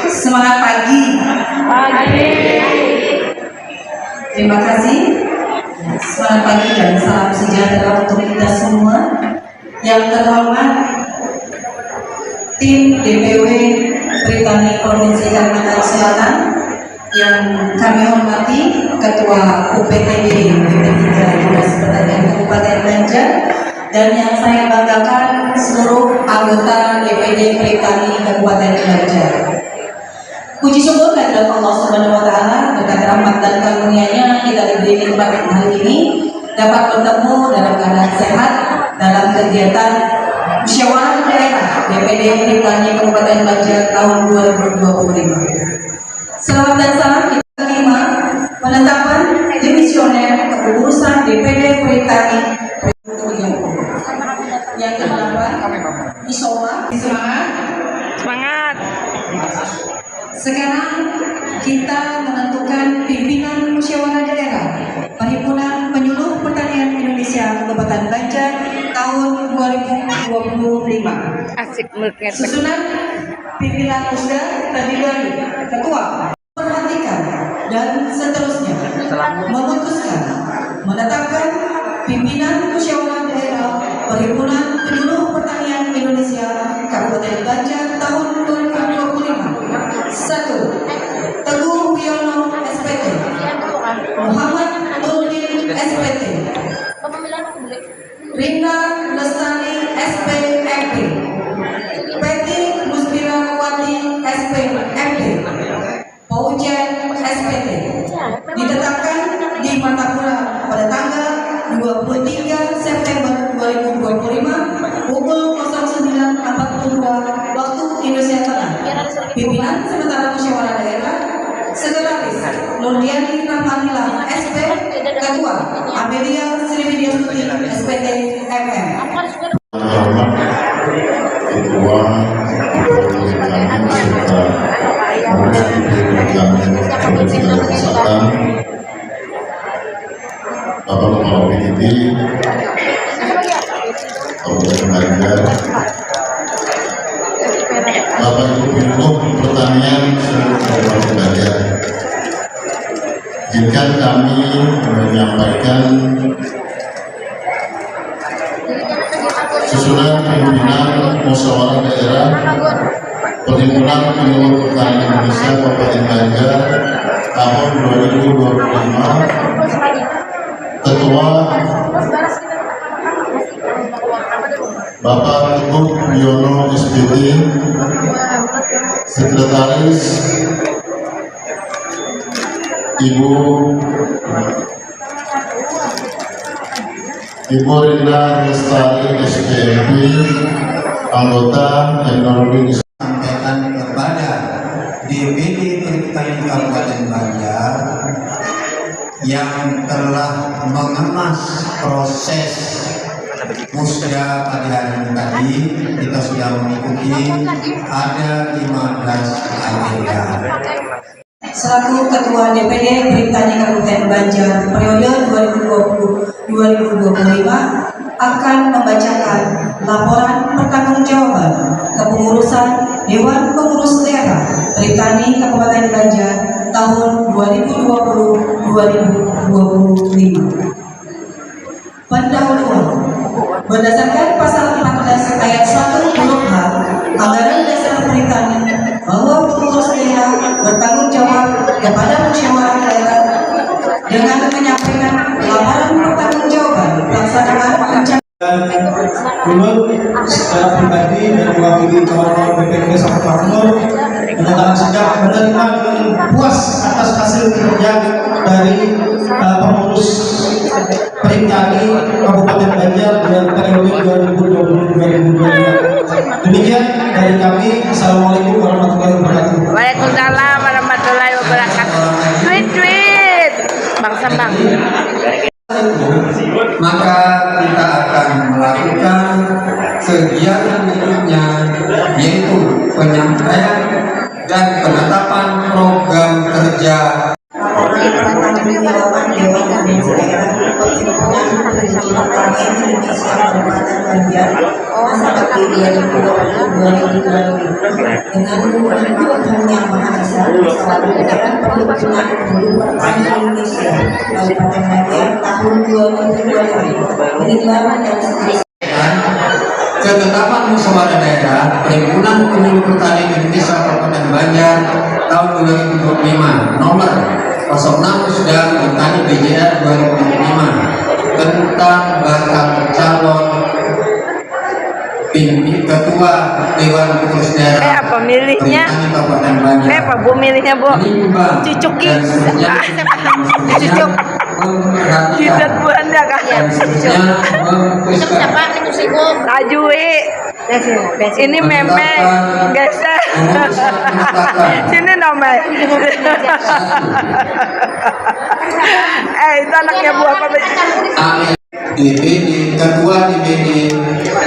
Semangat pagi. Terima kasih. Semangat pagi dan salam sejahtera untuk kita semua. Yang terhormat tim DPW Britani Provinsi Kalimantan Selatan, yang kami hormati Ketua UPTD BP3 Dinas Pertanian Kabupaten Banjar, dan yang saya banggakan seluruh anggota DPD Britani Kabupaten Banjar. Puji syukur kehadirat Allah Subhanahu wa Ta'ala, berkat rahmat dan karunia-Nya kita diberi nikmat hari ini dapat bertemu dalam keadaan sehat dalam kegiatan musyawarah daerah DPD Britani Kabupaten Banjar tahun 2025. Selamat dan salam kita terima penetapan dimisioner kepengurusan DPD Britani. Yang kedelapan, Isowa, Semangat. Sekarang kita menentukan pimpinan musyawarah daerah Perhimpunan Penyuluh Pertanian Indonesia Kabupaten Banjar tahun 2025. Asik mulutnya. Susunan pimpinan musda terdiri dari ketua, perhatikan, dan seterusnya memutuskan menetapkan pimpinan musyawarah daerah Perhimpunan Penyuluh Pertanian Indonesia Kabupaten Banjar tahun 2025. 1. Teguh Wiono SPT, Muhammad Nurdin SPT, Rinda Lestari SPMP, Peti Musbirawati SPMP, Paujen SPT, ditetapkan di Martapura pada tanggal 23 September 2025 pukul 09.42 waktu Indonesia Tengah. Pimpinan sementara musyawarah daerah Sekretaris Nurdiani Rahmanila SP, Ketua Amelia Sriwidiastuti SPT MM. Ketua kami serta Kesehatan, Bapak Kepala PTT Kabupaten Banjar, Bapak Ibu Penyuluh Pertanian seluruh Kabupaten Banjar. Izinkan kami menyampaikan susunan pimpinan musyawarah daerah Perhimpunan Penyuluh Pertanian Indonesia Kabupaten Banjar tahun 2025. Ketua Bapak Teguh Wiono SPT, Sekretaris Ibu Rinda Lestari SPMP, anggota Teknologi. Sampaikan kepada DPD Britani Kabupaten Banjar yang telah mengemas proses musda pada hari ini tadi, kita sudah mengikuti ada 15 agenda. Selaku Ketua DPD Britani Kabupaten Banjar periode 2020-2025 akan membacakan laporan pertanggungjawaban kepengurusan Dewan Pengurus Daerah Britani Kabupaten Banjar tahun 2020-2025. Pendahuluan. Berdasarkan pasal 14 ayat 1 huruf H Anggaran Dasar Britani bahwa pengurus daerah bertanggung jawab kepada musyawarah daerah dengan menyampaikan laporan pertanggungjawaban pelaksanaan Dulu secara pribadi dan mewakili kawan-kawan BPD Sabtu Makmur menyatakan sikap menerima dengan puas atas hasil kerja dari pengurus Perhimpunan Kabupaten Banjar dan periode 2020-2025. Demikian dari kami. Assalamualaikum warahmatullahi wabarakatuh. Waalaikumsalam warahmatullahi wabarakatuh. Tweet Bang Sambang. Maka kita akan melakukan kegiatan berikutnya, yaitu penyampaian dan penetapan program kerja. Masa bakti 2020-2025 dengan Tuhan yang Maha Esa selalu menjaga perlindungan penduduk pertanian Indonesia Kabupaten Banjar tahun 2020 peninggalan dan seterusnya. Ketetapan musyawarah daerah Perhimpunan Penyuluh Pertanian Indonesia Kabupaten Banjar tahun 2025 nomor 06 Petani BJR 2025 tentang bakal calon ketua Dewan Pengurus Daerah apa milihnya? Pertanian Kabupaten Banjar. Apa Bu milihnya Bu? Menimbang Cucuki. dan seterusnya Cucuk. memperhatikan Jidat Bu Anda kah? dan seterusnya memutuskan Ajui. Ini meme. Geser. Sini nomor. Itu anaknya Bu apa? DPD Ketua DPD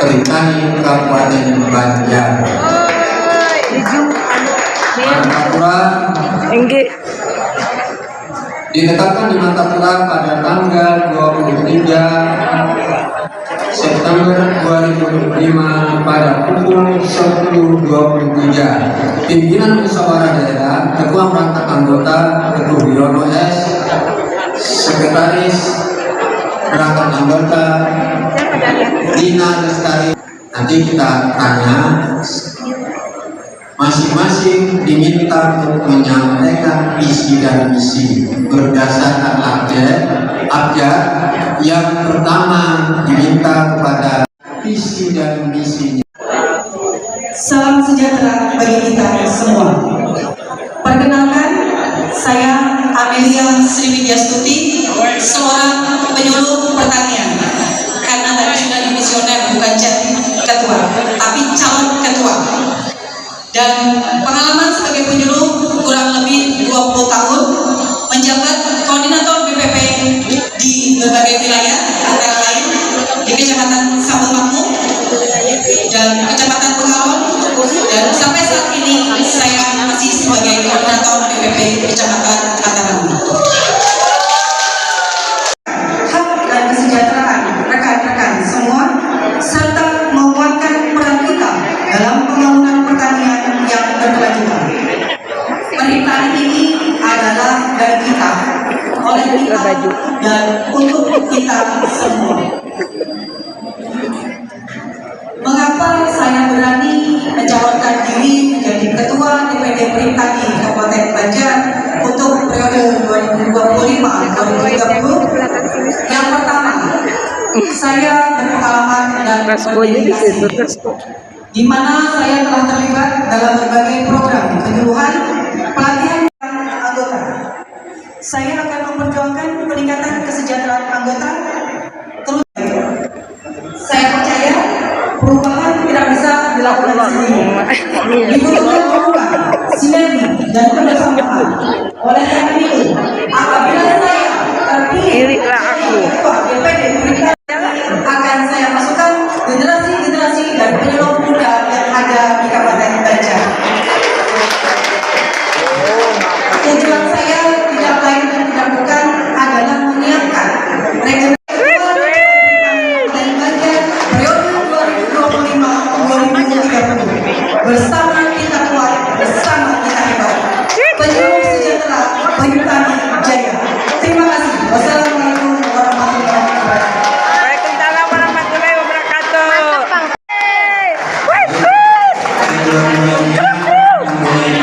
Pertanian Kabupaten Banjar. Mantapura Enggak. ditetapkan di Mantapura pada tanggal 23 September 2025 pada pukul 10.23. Pimpinan musyawarah daerah, ketua merangkap anggota, Ketua Wiono S, sekretaris merangkap anggota, Dina Lestari. Nanti kita tanya, masing-masing diminta untuk menyampaikan visi dan misi berdasarkan abjad yang pertama diminta kepada visi dan misinya. Salam sejahtera bagi kita semua. Perkenalkan, saya Amelia Sriwidyastuti, seorang penyuluh pertanian. Karena tadi sudah dimisioner, bukan jadi ketua, tapi calon ketua. Dan pengalaman sebagai penyuluh kurang lebih 20 tahun, menjabat koordinator BPP di berbagai wilayah, antara lain di Kecamatan Sabun Makmur dan Kecamatan Pengalon, dan sampai saat ini saya masih sebagai koordinator BPP Kecamatan Mataram. Hak dan kesejahteraan rekan-rekan semua serta menguatkan peran kita dalam pembangunan pertanian yang berkelanjutan. Perintah ini adalah dari kita, oleh kita, dan untuk kita semua. Mengapa saya berani mencalonkan diri menjadi Ketua DPD Pertani Kabupaten Banjar untuk periode 2025-2030? Yang pertama, saya berpengalaman dan berkomunikasi, di mana saya telah terlibat dalam berbagai program penyuluhan, pelatihan anggota. Saya akan memperjuangkan peningkatan kesejahteraan anggota. Terus, saya percaya perubahan tidak bisa dilakukan sendiri. Dibutuhkan dukungan, sinergi, dan kebersamaan. Oleh karena itu, apabila saya terpilih ketua DPD Pertani, akan saya masukkan generasi-generasi dan penyuluh muda yang ada di Kabupaten Banjar. Tujuan saya tidak lain dan tidak bukan adalah menyiapkan regenerasi bersama kita kuat, bersama kita hebat. Penyuluh sejahtera, Pertani Jaya. Terima kasih. Wassalamualaikum warahmatullahi wabarakatuh. Waalaikumsalam warahmatullahi wabarakatuh.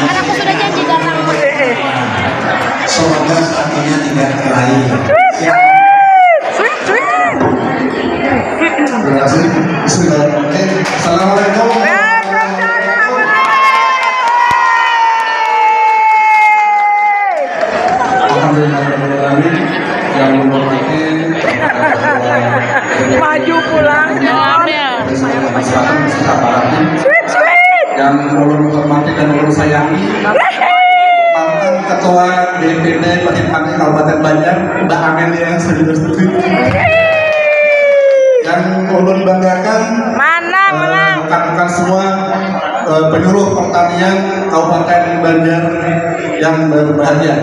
Anakku sudah janji datang. Semoga saatnya tidak terakhir. Terima kasih. Bismillah. Oke. Assalamualaikum. Alhamdulillahirrahmanirrahim. Yang menghormati Maju pulang. masyarakat beserta para tim, yang ulun menghormati dan ulun sayangi mantan Ketua DPD Perhimpunan Kabupaten Banjar, Mbak Amelia Sriwidyastuti, yang ulun banggakan Mana menang? rekan-rekan semua penyuluh pertanian Kabupaten Banjar yang berbahagia.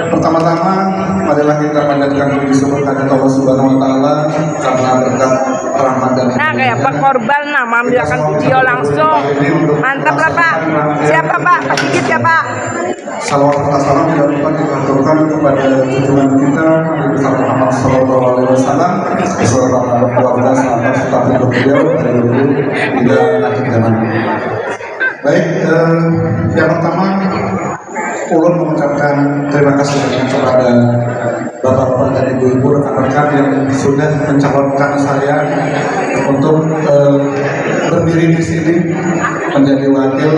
Pertama-tama marilah kita panjatkan puji syukur kepada Allah Subhanahu wa taala karena berkat rahmat dan Nah kayak Pak Korban nah mengambilkan video langsung. Mantap lah Pak. Siapa Pak? Pak Sigit ya Pak? Salawat serta salam tidak lupa kita aturkan kepada junjungan kita Nabi besar Muhammad Sallallahu Alaihi Wasallam beserta para keluarga sahabat serta penduduk beliau dari dulu hingga akhir zaman. Baik, yang pertama ulun mengucapkan terima kasih kepada bapak-bapak dan ibu-ibu rekan-rekan yang sudah mencalonkan saya untuk berdiri di sini menjadi wakil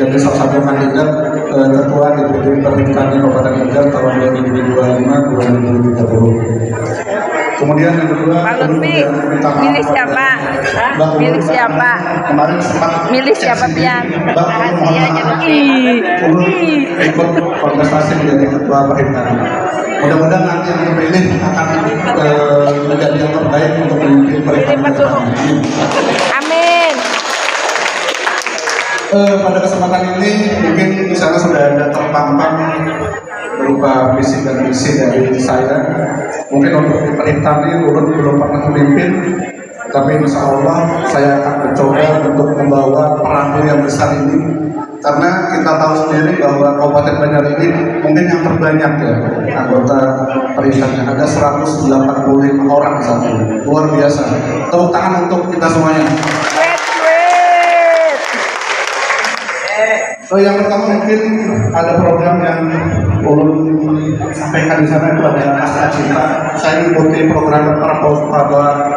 jadi salah satu kandidat ketua DPD Perhimpunan Kabupaten Tegal tahun 2025-2030. Kemudian yang kedua, Pak Lutfi, milih siapa? Milih siapa? Kemarin sempat Milih siapa Pian? ikut kontestasi menjadi ketua Perhimpunan. Mudah-mudahan nanti yang terpilih akan menjadi yang terbaik untuk memimpin Perhimpunan. Amin. Pada kesempatan ini mungkin di sana sudah ada terpampang berupa visi dan misi dari saya. Mungkin untuk di Perhimpunan ini ulun belum pernah memimpin, tapi insya Allah saya akan mencoba untuk membawa perahu yang besar ini, karena kita tahu sendiri bahwa Kabupaten Banjar ini mungkin yang terbanyak ya anggota Perhimpunannya, ada 185 orang saat ini, luar biasa. Tepuk tangan untuk kita semuanya. Yang pertama mungkin ada program yang ulun sampaikan di sana, itu ada Asta Cinta. Saya mengikuti program para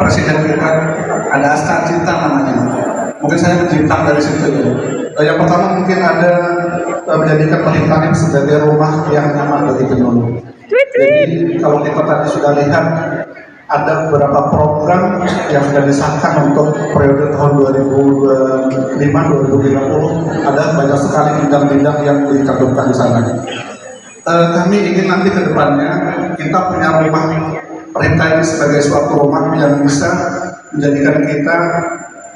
presiden kita, ada Asta Cinta namanya. Mungkin saya mencimpang dari situ ya. Yang pertama mungkin ada menjadikan Perhimpunan sebagai rumah yang nyaman bagi penyuluh. Jadi kalau kita tadi sudah lihat ada beberapa program yang sudah disahkan untuk periode tahun 2025-2030, ada banyak sekali bidang-bidang yang dicantumkan di sana. Kami ingin nanti ke depannya kita punya rumah Perhimpunan ini sebagai suatu rumah yang bisa menjadikan kita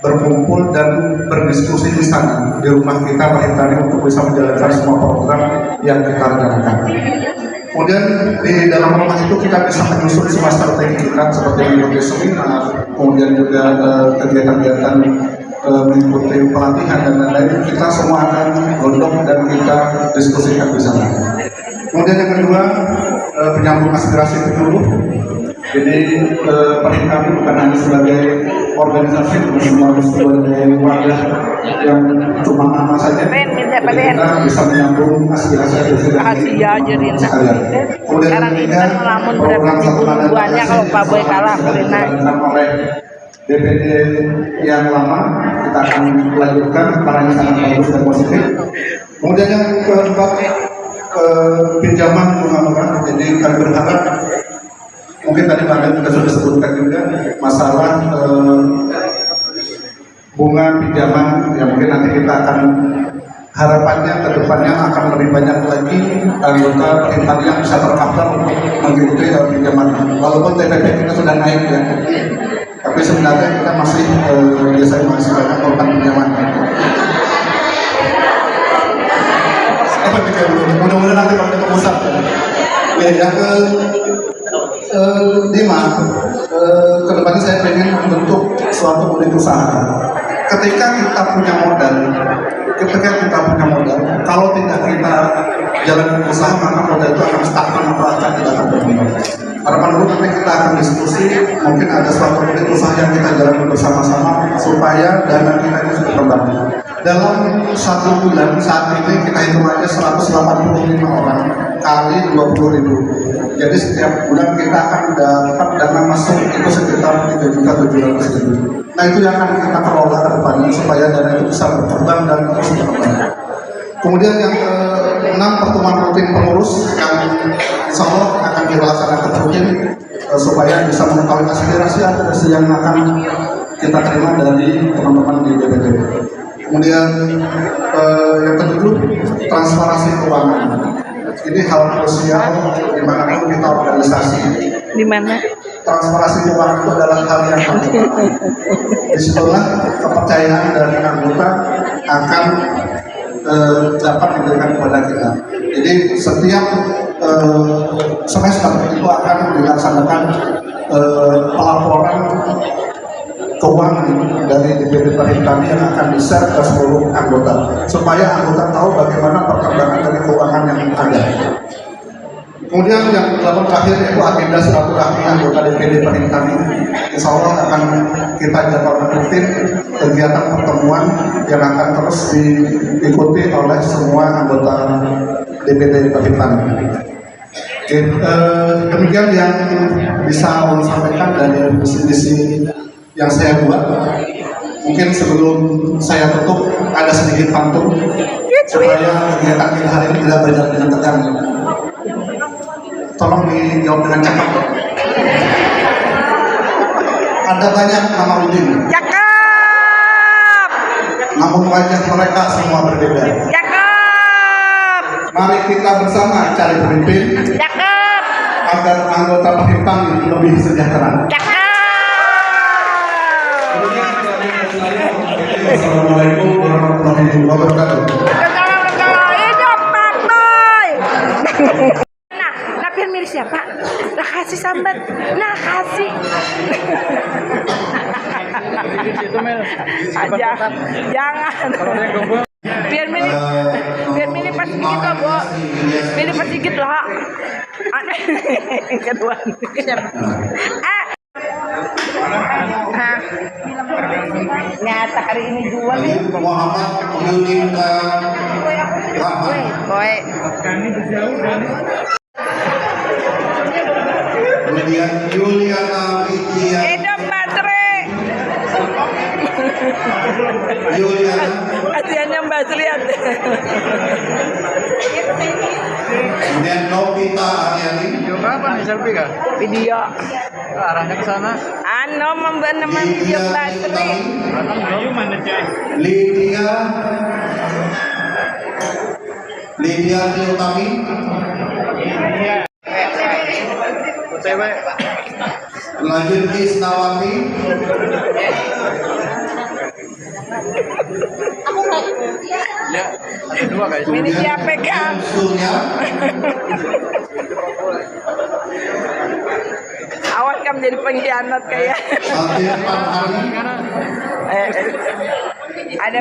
berkumpul dan berdiskusi di sana, di rumah kita Perhimpunan ini, untuk bisa menjalankan semua program yang kita rencanakan. Kemudian di dalam rumah itu kita bisa menyusun semua strategi kita, seperti mengikuti seminar, kemudian juga kegiatan-kegiatan mengikuti pelatihan dan lain-lain. Kita semua akan gondok dan kita diskusikan di sana. Kemudian yang kedua, penyambung aspirasi penyuluh. Jadi Perhimpunan bukan hanya sebagai organisasi, sebagai wadah yang cuma nama saja. Kita bisa menyambung aspirasi sekalian. Kemudian ketiga, program satu buahnya kalau Pak Boy kalah oleh DPD yang lama kita akan lanjutkan karena ini sangat bagus dan positif. Kemudian yang keempat, pinjaman bunga murah. Jadi kami berharap, mungkin tadi Pak juga sudah sebutkan juga masalah bunga pinjaman, ya mungkin nanti kita akan harapannya ke depannya akan lebih banyak lagi anggota Perhimpunan yang bisa tercover untuk mengikuti pinjaman. Walaupun TPP kita sudah naik ya, tapi sebenarnya kita masih biasanya masih banyak korban pinjaman. Apa pikir dulu? Mudah-mudahan nanti kalau kita pusat ya. Yang kelima, kedepannya saya ingin membentuk suatu unit usaha. Ketika kita punya modal, kalau tidak kita jalan usaha, maka modal itu akan stagnan atau akan tidak akan berkembang. Harapan dulu nanti kita akan diskusi, mungkin ada suatu unit usaha yang kita jalan bersama-sama supaya dana kita itu berkembang. Dalam 1 bulan saat ini kita hitung aja 185 orang kali 20.000. Jadi setiap bulan kita akan dapat dana masuk itu sekitar 3.700.000. Nah itu yang akan kita kelola ke depannya supaya dana itu bisa berkembang dan terus berkembang. Kemudian yang ke-6, pertemuan rutin pengurus yang insya Allah akan dilaksanakan rutin supaya bisa mengetahui aspirasi yang akan kita terima dari teman-teman di DPD. Kemudian yang ke-7, transparansi keuangan. Ini hal krusial dimanapun kita organisasi. Di mana? Transparansi keuangan itu adalah hal yang penting. Disitulah kepercayaan dari anggota akan dapat diberikan kepada kita. Jadi setiap semester itu akan dilaksanakan pelaporan keuangan dari DPD Perhimtani yang akan di-share ke seluruh anggota supaya anggota tahu bagaimana perkembangan dari keuangan yang ada. Kemudian yang terakhir yaitu agenda silaturahmi anggota DPD Perhimtani. Insya Allah akan kita jadwalkan rutin kegiatan pertemuan yang akan terus diikuti oleh semua anggota DPD Perhimtani. Oke, demikian yang bisa saya sampaikan dari visi yang saya buat. Mungkin sebelum saya tutup ada sedikit pantun supaya kegiatan kita hari ini tidak berjalan dengan tegang. Tolong dijawab dengan cepat. Ada banyak nama Udin, Cakep. namun wajah mereka semua berbeda. Cakep. Mari kita bersama cari pemimpin Cakep. agar anggota Perhimtani lebih sejahtera. Cakep. Assalamualaikum warahmatullahi wabarakatuh. Hidup partai. Nah, biar milih siapa? Nah, kasih sambat. Nah, kasih. Jangan. Biar milih pas gitu, Bu. Milih pas gitu lah. Kedua. Nyata hari ini dua nih. Muhammad Yunika Rahmat. Boy. Kemudian Yuliana Widya. Hidup baterai. Yuliana. Kasihannya Mbak Sriat. Kemudian Novita Aryani. Berapa nih selfie kak? Video. Arahnya ke sana. Ano membeneman video Lydia baterai. Lydia Utami. Cewek. Lanjut Isnawati. Ya, kedua guys. Ini siapa kan? Surya. Awas kamu jadi pengkhianat kayak. Alvin Farhani. Ada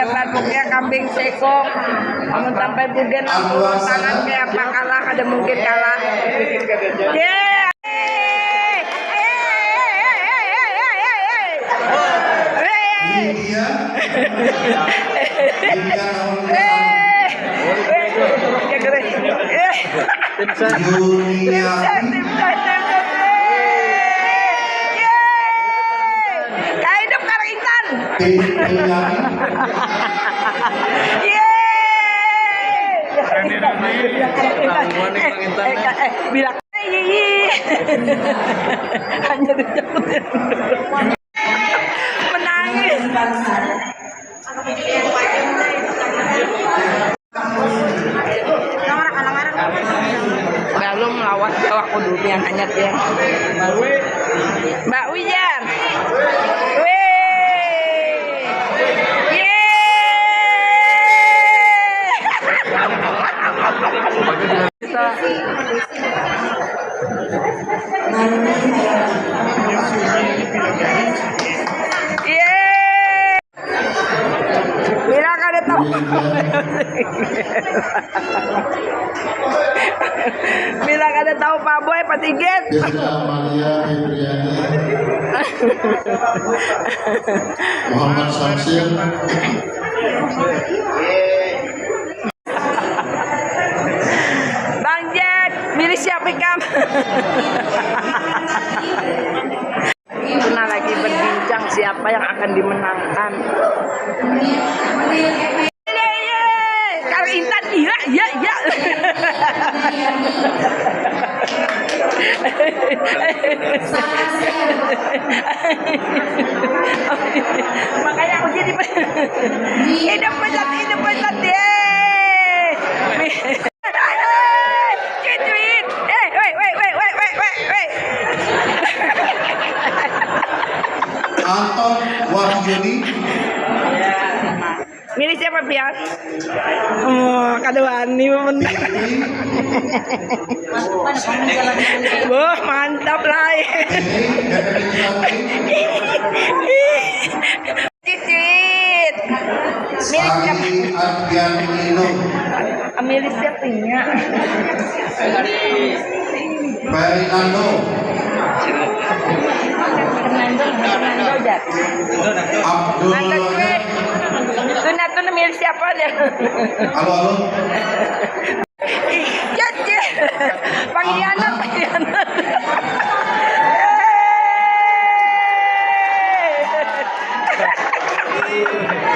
barbuknya kambing sekok. Kamu sampai bugen tangan kayak apa kalah, ada mungkin kalah. Yeah. Lydia. Yulia. Hidup Karintan. Bilang hanya dijemput menangis. Belum melawat jauh aku dulu yang hanyut ya. Mbak Wijar. Bilang ada tahu. Bilang ada tahu Pak Boy, Pak Tiget. Desa Amalia Febriani. Muhammad Samsil. Bang Jack, milih siapa kamu? Pernah lagi berbincang siapa yang akan dimenangkan. Kalau Intan iya. Makanya aku jadi hidup pesat deh. Gituin. Wait. Anton Wahyudi. Milih siapa Pian? kada wani menang. Wah, mantap lah. Cicit. Milik siapa? Milik siapanya? Fernando Fernando Jat. Abdul Tuh milik siapa dia? halo Cicit. Panggianan.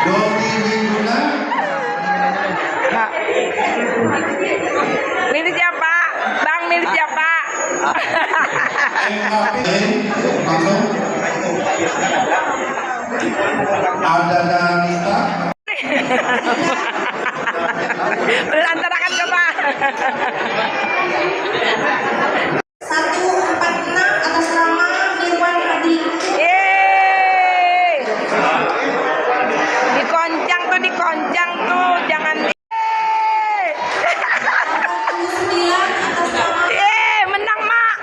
Dodi Wiguna Milik siapa? Bang, milik siapa? langsung ada Danita Berantarakan coba. 146 atas nama Irwan Hadi. Yeay. Dikoncang tuh, jangan. Yeay, menang mak.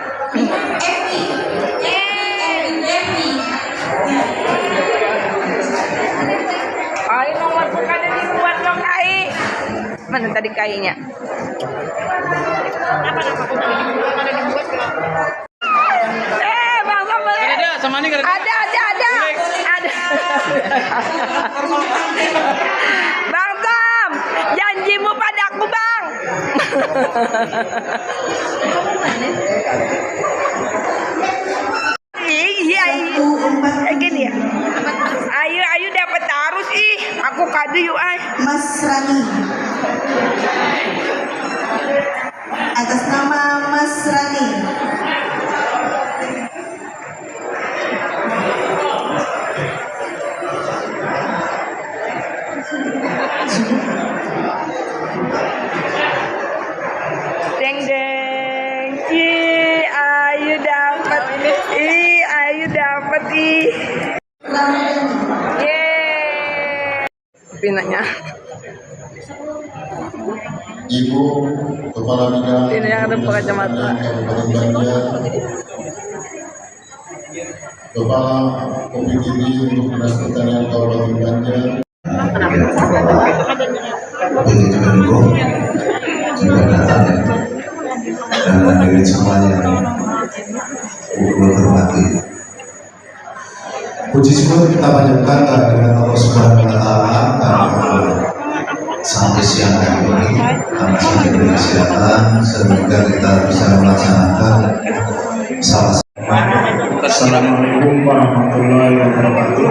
Ayo nomor bukan dibuat lo kai. Mana tadi kainya? Bang Sam boleh. Ada sama ini ada. Bang Sam, janjimu padaku bang. Iya. Gini ya. Ayo dapat arus ih. Aku kado yuk ay. Mas Rani. Atas nama Mas Rani. Deng deng. Ayo dapat ih. Yeay. Pinanya. Ibu Kepala Bidang Ini yang ada kacamata. Kabupaten Banjar, Kepala OPTB untuk Dinas Pertanian Kabupaten Banjar, Begitu mendukung juga datang dan hadirin semuanya yang hormati. Puji syukur kita panjatkan kehadiran Allah Subhanahu wa Ta'ala karena sampai siang hari ini kami masih diberi kesehatan sehingga kita bisa melaksanakan salah satu. Assalamualaikum warahmatullahi wabarakatuh.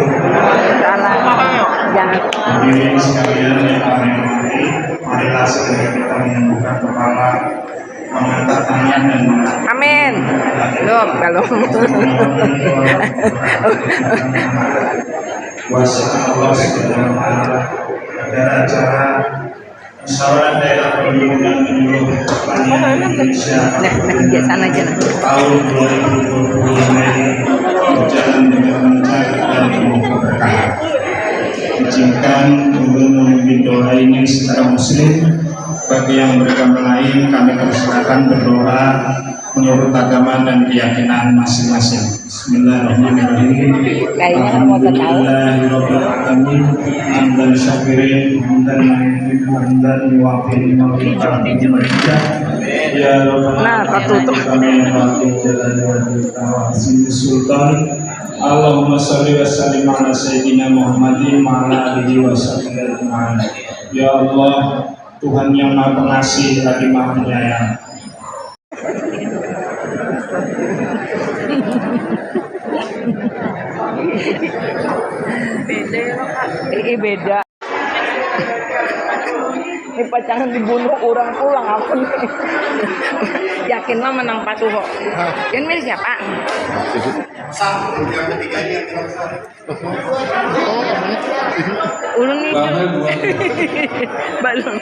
Hadirin sekalian yang kami hormati, marilah segera kita menundukkan kepala, mengangkat tangan dan Amin. Belum kalau. Kuasa Allah Subhanahu wa Ta'ala pada acara musyawarah daerah pemilihan menyeluruh pertanian Indonesia Kebiasaan aja. tahun 2020 ini berjalan dengan lancar dan penuh keberkahan. Izinkan untuk memimpin doa ini secara muslim. Bagi yang beragama lain kami persilakan berdoa menurut agama dan keyakinan masing-masing. Bismillahirrahmanirrahim. Alhamdulillahirabbil alamin. Hamdan syakirin, hamdan yuhibbu, hamdan yuwaffi ni'mahu ya rabbana. Sultan Allahumma sholli wa sallim ala sayyidina Muhammadin wa ala alihi wa sahbihi ajma'in. Ya Allah, Tuhan yang Maha Pengasih lagi Maha Penyayang. Beda. Ini pacangan dibunuh orang pulang apa nih? Yakin lah menang patuh kok. Yang milih siapa? Ulun nih. Balon.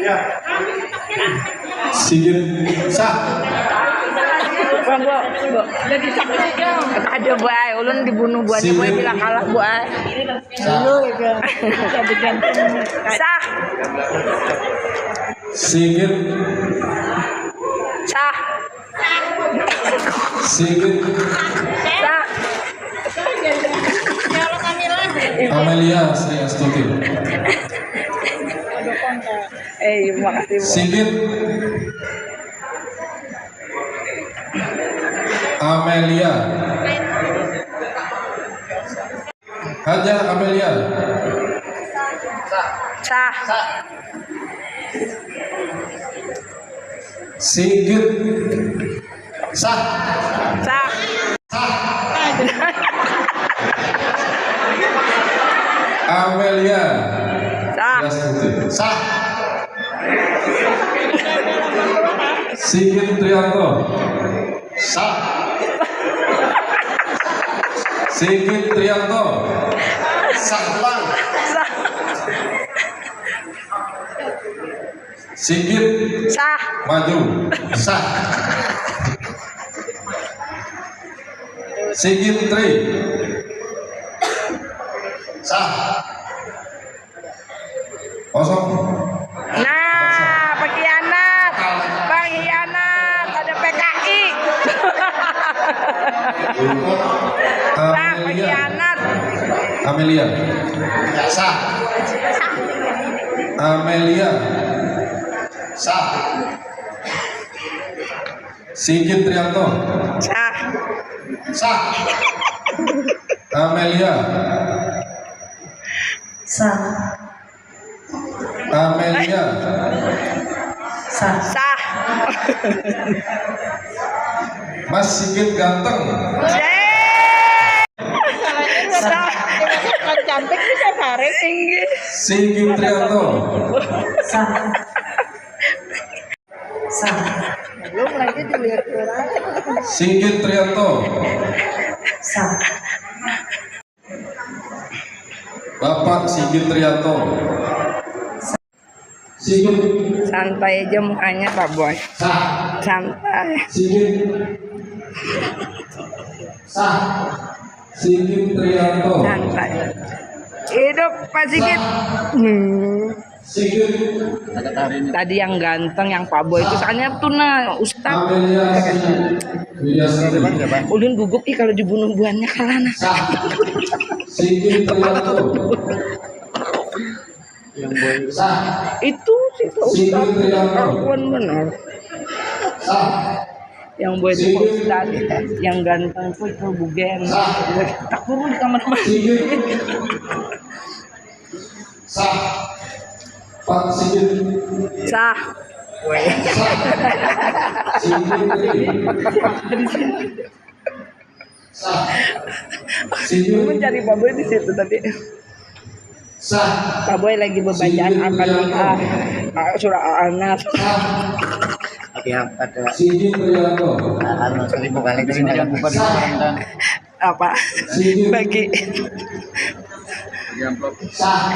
Sigit sah. Jadi ada buai, ulun dibunuh buahnya buai bilang kalah buai. Sah. Sigit. Sah. Sigit. Sah. Amelia Sri Astuti. Makasih Bu. Sigit. Amelia. Haja Amelia. Sah. Sigit. Sah. Sah. Amelia. Sah. Astuti. Sah. Sigit Trianto. Sah. Sigit Trianto. Sah ulang. Sigit Sah. maju. Sah. Sigit Tri. Sah. Kosong. Nah, pengkhianat. Pengkhianat ada PKI. Nah, Amelia. pengkhianat. Amelia. Sah. Amelia. Sah. Sigit Trianto. Sah. Sah. Amelia. Sah. Amelia. Sah. Sah. Mas Sigit ganteng. Sah. Cantik bisa tarik tinggi. Sigit Trianto. Sah. Sah. Sigit Trianto. Sah. Bapak Sigit Trianto. Sigit. Santai aja mukanya Pak Boy. Sah. Santai. Sigit. Sah. Sigit Trianto. Santai. Hidup Pak Sigit. Sigit. Tadi yang ganteng yang Pak Boy itu soalnya tuna Ustaz. Amelia Widyasari. Ulun gugup ih kalau dibunuh buannya kalana. Sah. Sigit Trianto. Sah. Itu sih Pak Ustaz. Sigit Trianto. Kawan benar. Sah. Yang Boy itu Pak Ustaz. Yang ganteng itu Bugen. Tak kurung di kamar mandi. Sigit. Sah. Pak Sigit. Sah. Sigit Tri. Sah. Sigit. Mencari Pak Boy di situ tadi. Sah. Pak Boy lagi berbacaan Al-Fatihah, surah Al-Anas. Sigit Trianto. Apa? Bagi. Sah.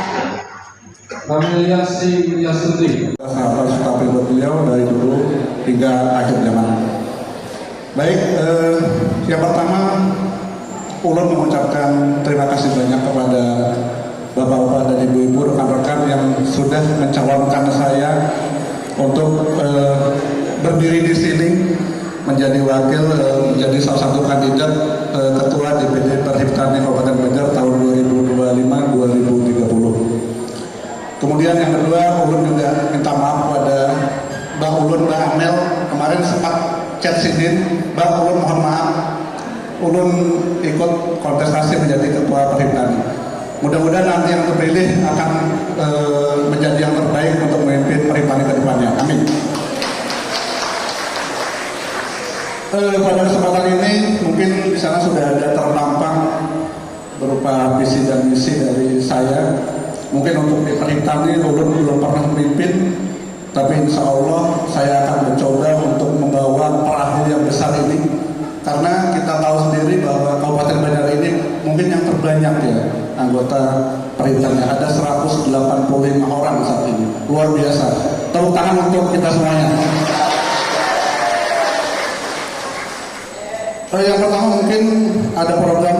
Amelia Sri Widyasari. Sahabat suka pribadi beliau dari dulu hingga akhir zaman. Baik, yang pertama ulun mengucapkan terima kasih banyak kepada bapak-bapak dan ibu-ibu rekan-rekan yang sudah mencalonkan saya untuk berdiri di sini menjadi wakil, menjadi salah satu kandidat ketua DPD Perhimpunan Kabupaten Banjar tahun 2025-2030. Kemudian yang kedua, ulun juga minta maaf kepada Mbak Ulun, Mbak Amel, kemarin sempat chat sidin, Mbak Ulun mohon maaf, Ulun ikut kontestasi menjadi ketua Perhimpunan. Mudah-mudahan nanti yang terpilih akan menjadi yang terbaik untuk memimpin Perhimpunan ke depannya. Amin. Pada kesempatan ini mungkin di sana sudah ada terpampang berupa visi dan misi dari saya. Mungkin untuk di Perhimpunan ini ulun belum pernah memimpin, tapi insya Allah saya akan mencoba untuk membawa perahu yang besar ini, karena kita tahu sendiri bahwa Kabupaten Banjar ini mungkin yang terbanyak ya anggota Perhimpunannya, ada 185 orang saat ini, luar biasa. Tepuk tangan untuk kita semuanya. Yang pertama mungkin ada program